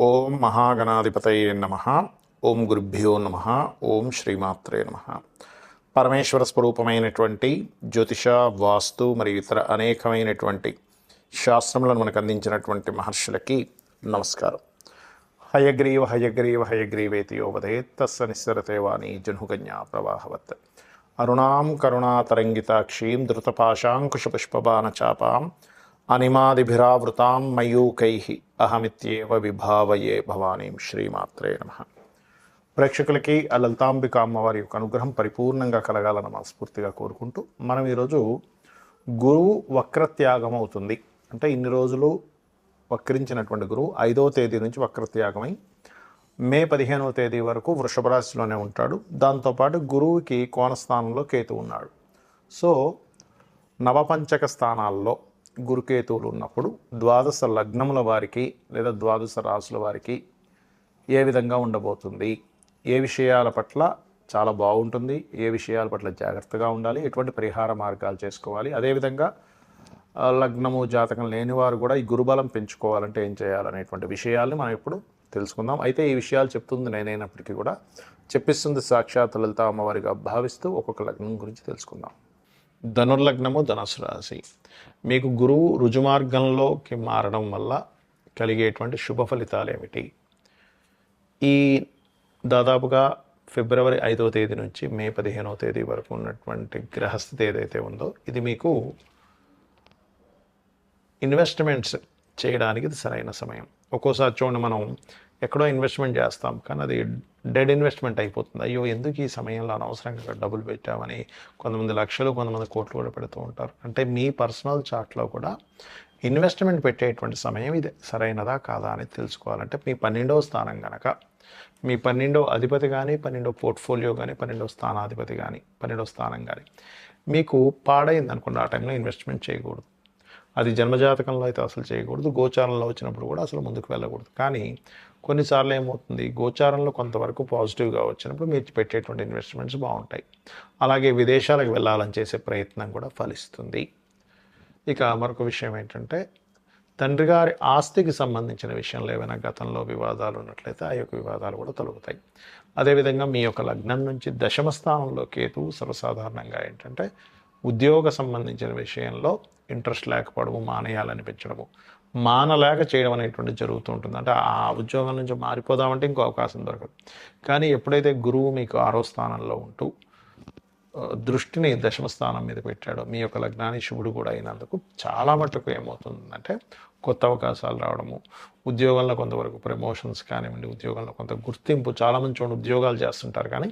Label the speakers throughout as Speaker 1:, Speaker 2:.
Speaker 1: ఓం మహాగణాధిపతయే నమః. ఓం గురుభ్యో నమః. ఓం శ్రీమాత్రే నమః. పరమేశ్వర స్వరూపమైనటువంటి జ్యోతిష, వాస్తు మరియు ఇతర అనేకమైనటువంటి శాస్త్రములను మనకు అందించినటువంటి మహర్షులకి నమస్కారం. హయగ్రీవ హయగ్రీవ హయగ్రీవేతి యోవదేత్ తస్స నిస్సరతే వాణి జహ్నుగన్యా ప్రవాహవత్. అరుణాం కరుణాతరంగితాక్షీం ధృతపాశాంకుశపుష్పబాణచాపాం అనిమాదిభిరావృతాం మయూకైః అహమిత్యేవ విభావయే భవానీం. శ్రీమాత్రే నమః. ప్రేక్షకులకి ఆ లలితాంబిక అమ్మవారి యొక్క అనుగ్రహం పరిపూర్ణంగా కలగాలని మనస్ఫూర్తిగా కోరుకుంటూ మనం ఈరోజు గురువు వక్రత్యాగం అవుతుంది అంటే ఇన్ని రోజులు వక్రించినటువంటి గురువు 5వ తేదీ నుంచి వక్రత్యాగమై మే 15వ తేదీ వరకు వృషభ రాశిలోనే ఉంటాడు. దాంతోపాటు గురువుకి కోణస్థానంలో కేతు ఉన్నాడు. సో నవపంచక స్థానాల్లో గురుకేతువులు ఉన్నప్పుడు ద్వాదశ లగ్నముల వారికి లేదా ద్వాదశ రాశుల వారికి ఏ విధంగా ఉండబోతుంది, ఏ విషయాల పట్ల చాలా బాగుంటుంది, ఏ విషయాల పట్ల జాగ్రత్తగా ఉండాలి, ఎటువంటి పరిహార మార్గాలు చేసుకోవాలి, అదేవిధంగా లగ్నము జాతకం లేనివారు కూడా ఈ గురుబలం పెంచుకోవాలంటే ఏం చేయాలనేటువంటి విషయాల్ని మనం ఇప్పుడు తెలుసుకుందాం. అయితే ఈ విషయాలు చెప్తుంది నేనైనప్పటికీ కూడా చెప్పిస్తుంది సాక్షాత్ లలిత అమ్మవారిగా భావిస్తూ ఒక్కొక్క లగ్నం గురించి తెలుసుకుందాం. ధనుర్లగ్నము, ధనుసు రాశి. మీకు గురువు రుజుమార్గంలోకి మారడం వల్ల కలిగేటువంటి శుభ ఫలితాలు ఏమిటి? ఈ దాదాపుగా ఫిబ్రవరి 5వ తేదీ నుంచి మే 15వ తేదీ వరకు ఉన్నటువంటి గ్రహస్థితి ఏదైతే ఉందో ఇది మీకు ఇన్వెస్ట్మెంట్స్ చేయడానికి ఇది సరైన సమయం. ఒక్కోసారి చూడండి, మనం ఎక్కడో ఇన్వెస్ట్మెంట్ చేస్తాం కానీ అది డెడ్ ఇన్వెస్ట్మెంట్ అయిపోతుంది. అయ్యో ఎందుకు ఈ సమయంలో అనవసరంగా డబ్బులు పెట్టామని కొంతమంది లక్షలు, కొంతమంది కోట్లు కూడా పెడుతూ ఉంటారు. అంటే మీ పర్సనల్ చార్ట్లో కూడా ఇన్వెస్ట్మెంట్ పెట్టేటువంటి సమయం ఇది సరైనదా కాదా అని తెలుసుకోవాలంటే మీ 12వ స్థానం కనుక మీ 12వ అధిపతి కానీ, 12వ పోర్ట్ఫోలియో కానీ, 12వ స్థానాధిపతి కానీ, 12వ స్థానం కానీ మీకు పాడైంది అనుకోండి, ఆ టైంలో ఇన్వెస్ట్మెంట్ చేయకూడదు. అది జన్మజాతకంలో అయితే అసలు చేయకూడదు, గోచారంలో వచ్చినప్పుడు కూడా అసలు ముందుకు వెళ్ళకూడదు. కానీ కొన్నిసార్లు ఏమవుతుంది, గోచారంలో కొంతవరకు పాజిటివ్గా వచ్చినప్పుడు మీరు పెట్టేటువంటి ఇన్వెస్ట్మెంట్స్ బాగుంటాయి. అలాగే విదేశాలకు వెళ్ళాలని చేసే ప్రయత్నం కూడా ఫలిస్తుంది. ఇక మరొక విషయం ఏంటంటే, తండ్రి గారి ఆస్తికి సంబంధించిన విషయంలో ఏమైనా గతంలో వివాదాలు ఉన్నట్లయితే ఆ యొక్క వివాదాలు కూడా తొలగుతాయి. అదేవిధంగా మీ యొక్క లగ్నం నుంచి దశమ స్థానంలో కేతువు సర్వసాధారణంగా ఏంటంటే ఉద్యోగ సంబంధించిన విషయంలో ఇంట్రెస్ట్ లేకపోవడము, మానేయాలనిపించడము, మానలేక చేయడం అనేటువంటి జరుగుతూ ఉంటుంది. అంటే ఆ ఉద్యోగం నుంచి మారిపోదామంటే ఇంకో అవకాశం దొరకదు. కానీ ఎప్పుడైతే గురువు మీకు 6వ స్థానంలో ఉంటూ దృష్టిని దశమ స్థానం మీద పెట్టాడో మీ యొక్క లగ్నాన్ని శుభుడు కూడా అయినందుకు చాలా మట్టుకు ఏమవుతుందంటే కొత్త అవకాశాలు రావడము, ఉద్యోగంలో కొంతవరకు ప్రమోషన్స్ కానివ్వండి, ఉద్యోగంలో కొంత గుర్తింపు. చాలామంది చూడండి ఉద్యోగాలు చేస్తుంటారు కానీ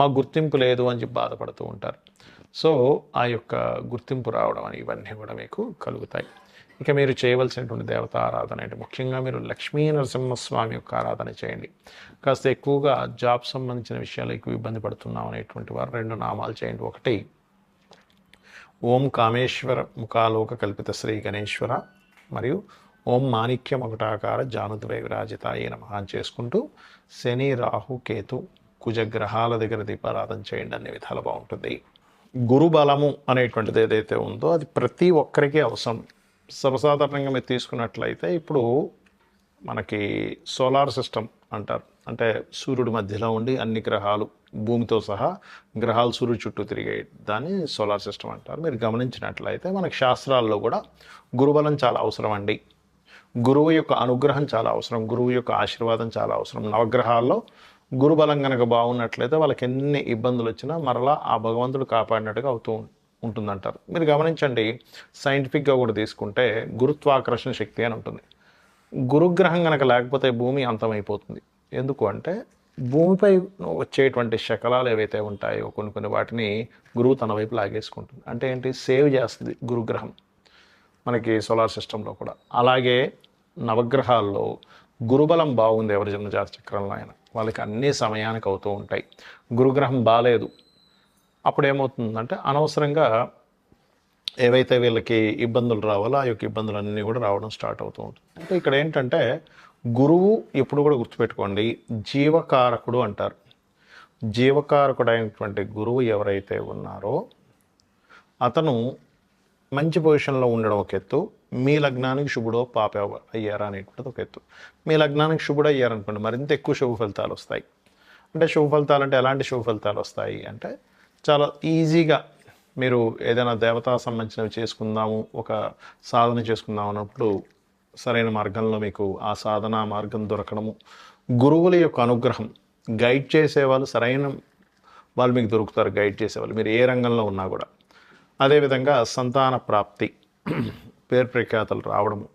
Speaker 1: మాకు గుర్తింపు లేదు అని చెప్పి బాధపడుతూ ఉంటారు. సో ఆ యొక్క గుర్తింపు రావడం అని ఇవన్నీ కూడా మీకు కలుగుతాయి. ఇక మీరు చేయవలసినటువంటి దేవత ఆరాధన అంటే ముఖ్యంగా మీరు లక్ష్మీ నరసింహస్వామి యొక్క ఆరాధన చేయండి. కాస్త ఎక్కువగా జాబ్ సంబంధించిన విషయాలు ఎక్కువ ఇబ్బంది పడుతున్నాం అనేటువంటి వారు 2 నామాలు చేయండి. ఒకటి ఓం కామేశ్వర ముఖాలోక కల్పిత శ్రీ గణేశ్వర మరియు ఓం మాణిక్య మకుటాకార జానుద్వయ విరాజితాయ నమః అని చేసుకుంటూ శని, రాహు, కేతు, కుజగ్రహాల దగ్గర దీపారాధన చేయండి. అన్ని విధాలు బాగుంటుంది. గురుబలము అనేటువంటిది ఏదైతే ఉందో అది ప్రతి ఒక్కరికి అవసరం. సర్వసాధారణంగా మీరు తీసుకున్నట్లయితే ఇప్పుడు మనకి సోలార్ సిస్టమ్ అంటారు. అంటే సూర్యుడి మధ్యలో ఉండి అన్ని గ్రహాలు భూమితో సహా గ్రహాలు సూర్యుడు చుట్టూ తిరిగే దాన్ని సోలార్ సిస్టమ్ అంటారు. మీరు గమనించినట్లయితే మనకి శాస్త్రాల్లో కూడా గురుబలం చాలా అవసరం అండి. గురువు యొక్క అనుగ్రహం చాలా అవసరం, గురువు యొక్క ఆశీర్వాదం చాలా అవసరం. నవగ్రహాల్లో గురుబలం కనుక బాగున్నట్లయితే వాళ్ళకి ఎన్ని ఇబ్బందులు వచ్చినా మరలా ఆ భగవంతుడు కాపాడినట్టుగా అవుతూ ఉంటుందంటారు. మీరు గమనించండి, సైంటిఫిక్గా కూడా తీసుకుంటే గురుత్వాకర్షణ శక్తి అని ఉంటుంది. గురుగ్రహం కనుక లేకపోతే భూమి అంతమైపోతుంది. ఎందుకు అంటే భూమిపై వచ్చేటువంటి శకలాలు ఏవైతే ఉంటాయో కొన్ని వాటిని గురువు తన వైపు లాగేసుకుంటుంది. అంటే ఏంటి, సేవ్ చేస్తుంది గురుగ్రహం మనకి సోలార్ సిస్టంలో కూడా. అలాగే నవగ్రహాల్లో గురుబలం బాగుంది ఎవరి జన్మజాత చక్రంలో అయినా వాళ్ళకి అన్ని సమయానికి అవుతూ ఉంటాయి. గురుగ్రహం బాలేదు అప్పుడు ఏమవుతుందంటే అనవసరంగా ఏవైతే వీళ్ళకి ఇబ్బందులు రావాలో ఆ యొక్క ఇబ్బందులన్నీ కూడా రావడం స్టార్ట్ అవుతూ ఉంటుంది. అంటే ఇక్కడ ఏంటంటే గురువు ఎప్పుడు కూడా గుర్తుపెట్టుకోండి, జీవకారకుడు అంటారు. జీవకారకుడు అయినటువంటి గురువు ఎవరైతే ఉన్నారో అతను మంచి పొజిషన్లో ఉండడం ఒక ఎత్తు, మీ లగ్నానికి శుభుడో పాప అయ్యారా అనేటువంటిది ఒక ఎత్తు. మీ లగ్నానికి శుభుడు అయ్యారనుకోండి మరింత ఎక్కువ శుభ ఫలితాలు వస్తాయి. అంటే శుభ ఫలితాలు అంటే ఎలాంటి శుభ ఫలితాలు వస్తాయి అంటే చాలా ఈజీగా మీరు ఏదైనా దేవతా సంబంధించినవి చేసుకుందాము, ఒక సాధన చేసుకుందాం అన్నప్పుడు సరైన మార్గంలో మీకు ఆ సాధన మార్గం దొరకడము, గురువుల యొక్క అనుగ్రహం, గైడ్ చేసేవాళ్ళు సరైన వాళ్ళు మీకు దొరుకుతారు, గైడ్ చేసేవాళ్ళు మీరు ఏ రంగంలో ఉన్నా కూడా. అదేవిధంగా సంతాన ప్రాప్తి, పేరు ప్రఖ్యాతలు రావడము,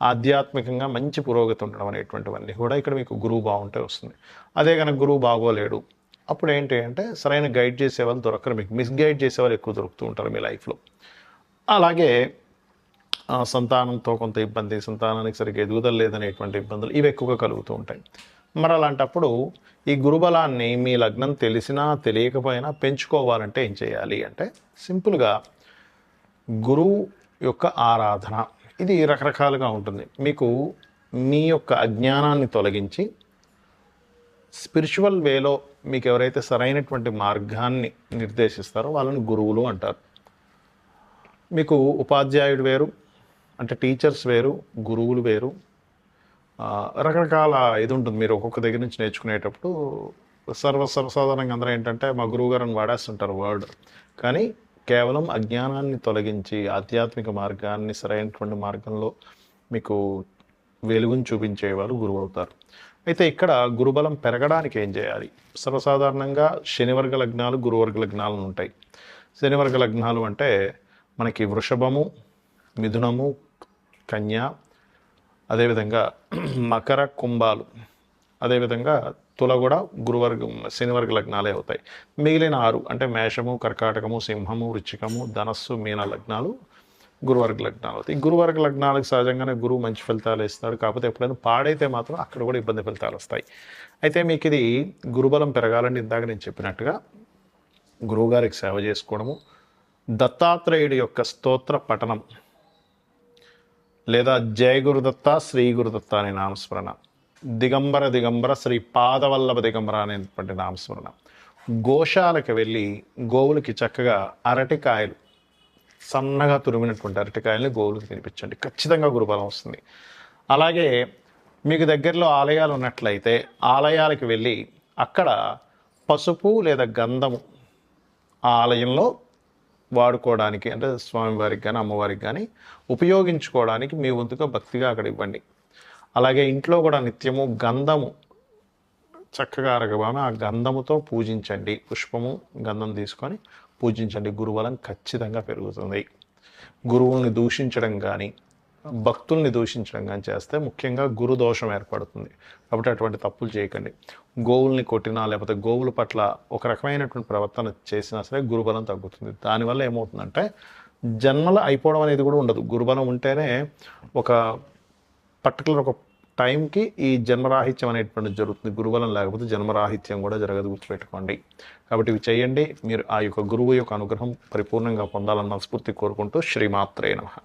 Speaker 1: ఆధ్యాత్మికంగా మంచి పురోగతి ఉండడం అనేటువంటివన్నీ కూడా ఇక్కడ మీకు గురువు బాగుంటే వస్తుంది. అదే కనుక గురువు బాగోలేడు అప్పుడు ఏంటి అంటే సరైన గైడ్ చేసేవాళ్ళు దొరకరు, మీకు మిస్గైడ్ చేసేవాళ్ళు ఎక్కువ దొరుకుతూ ఉంటారు మీ లైఫ్లో. అలాగే సంతానంతో కొంత ఇబ్బంది, సంతానానికి సరిగ్గా ఎదుగుదల లేదనేటువంటి ఇబ్బందులు ఇవి ఎక్కువగా కలుగుతూ ఉంటాయి. మరి అలాంటప్పుడు ఈ గురుబలాన్ని మీ లగ్నం తెలిసినా తెలియకపోయినా పెంచుకోవాలంటే ఏం చేయాలి అంటే సింపుల్గా గురువు యొక్క ఆరాధన. ఇది రకరకాలుగా ఉంటుంది. మీకు మీ యొక్క అజ్ఞానాన్ని తొలగించి స్పిరిచువల్ వేలో మీకు ఎవరైతే సరైనటువంటి మార్గాన్ని నిర్దేశిస్తారో వాళ్ళని గురువులు అంటారు. మీకు ఉపాధ్యాయుడు వేరు, అంటే టీచర్స్ వేరు, గురువులు వేరు, రకరకాల ఇది ఉంటుంది. మీరు ఒక్కొక్క దగ్గర నుంచి నేర్చుకునేటప్పుడు సర్వసాధారణంగా అందరూ ఏంటంటే మా గురువు గారిని వాడేస్తుంటారు వర్డ్, కానీ కేవలం అజ్ఞానాన్ని తొలగించి ఆధ్యాత్మిక మార్గాన్ని సరైనటువంటి మార్గంలో మీకు వెలుగుని చూపించేవాళ్ళు గురువు అవుతారు. అయితే ఇక్కడ గురుబలం పెరగడానికి ఏం చేయాలి? సర్వసాధారణంగా శనివర్గ లగ్నాలు, గురువర్గ లగ్నాలు ఉంటాయి. శనివర్గ లగ్నాలు అంటే మనకి వృషభము, మిథునము, కన్య, అదేవిధంగా మకర, కుంభాలు, అదేవిధంగా తుల కూడా గురువర్గం శనివర్గ లగ్నాలే అవుతాయి. మిగిలిన 6 అంటే మేషము, కర్కాటకము, సింహము, వృశ్చికము, ధనస్సు, మీన లగ్నాలు గురువర్గ లగ్నాలు అవుతాయి. గురువర్గ లగ్నాలకు సహజంగానే గురువు మంచి ఫలితాలు ఇస్తాడు, కాకపోతే ఎప్పుడైనా పాడైతే మాత్రం అక్కడ కూడా ఇబ్బంది ఫలితాలు వస్తాయి. అయితే మీకు ఇది గురుబలం పెరగాలంటే ఇందాక నేను చెప్పినట్టుగా గురువుగారికి సేవ చేసుకోవడము, దత్తాత్రేయుడి యొక్క స్తోత్ర పఠనం లేదా జయ గురుదత్త, శ్రీ గురుదత్త అనే నామస్మరణ, దిగంబర దిగంబర శ్రీ పాదవల్లభ దిగంబర అనేటువంటి నామస్మరణ, గోశాలకు వెళ్ళి గోవులకి చక్కగా అరటికాయలు, సన్నగా తురిమినటువంటి అరటికాయలని గోవులకు తినిపించండి, ఖచ్చితంగా గురుబలం వస్తుంది. అలాగే మీకు దగ్గరలో ఆలయాలు ఉన్నట్లయితే ఆలయాలకు వెళ్ళి అక్కడ పసుపు లేదా గంధము ఆ ఆలయంలో వాడుకోవడానికి, అంటే స్వామివారికి కానీ అమ్మవారికి కానీ ఉపయోగించుకోవడానికి మీ వంతుగా భక్తిగా అక్కడ ఇవ్వండి. అలాగే ఇంట్లో కూడా నిత్యము గంధము చక్కగా అరగబామి ఆ గంధముతో పూజించండి, పుష్పము గంధం తీసుకొని పూజించండి. గురుబలం ఖచ్చితంగా పెరుగుతుంది. గురువుల్ని దూషించడం కానీ భక్తుల్ని దూషించడం కానీ చేస్తే ముఖ్యంగా గురు దోషం ఏర్పడుతుంది. కాబట్టి అటువంటి తప్పులు చేయకండి. గోవుల్ని కొట్టినా లేకపోతే గోవుల పట్ల ఒక రకమైనటువంటి ప్రవర్తన చేసినా సరే గురుబలం తగ్గుతుంది. దానివల్ల ఏమవుతుందంటే జన్మలు అయిపోవడం అనేది కూడా ఉండదు. గురుబలం ఉంటేనే ఒక పర్టికులర్ ఒక టైంకి ఈ జన్మరాహిత్యం అనేటువంటిది జరుగుతుంది. గురుబలం లేకపోతే జన్మరాహిత్యం కూడా జరగదు, గుర్తుపెట్టుకోండి. కాబట్టి ఇవి చేయండి. మీరు ఆ యొక్క గురువు యొక్క అనుగ్రహం పరిపూర్ణంగా పొందాలన్న స్ఫూర్తి కోరుకుంటూ శ్రీమాత్రే నమః.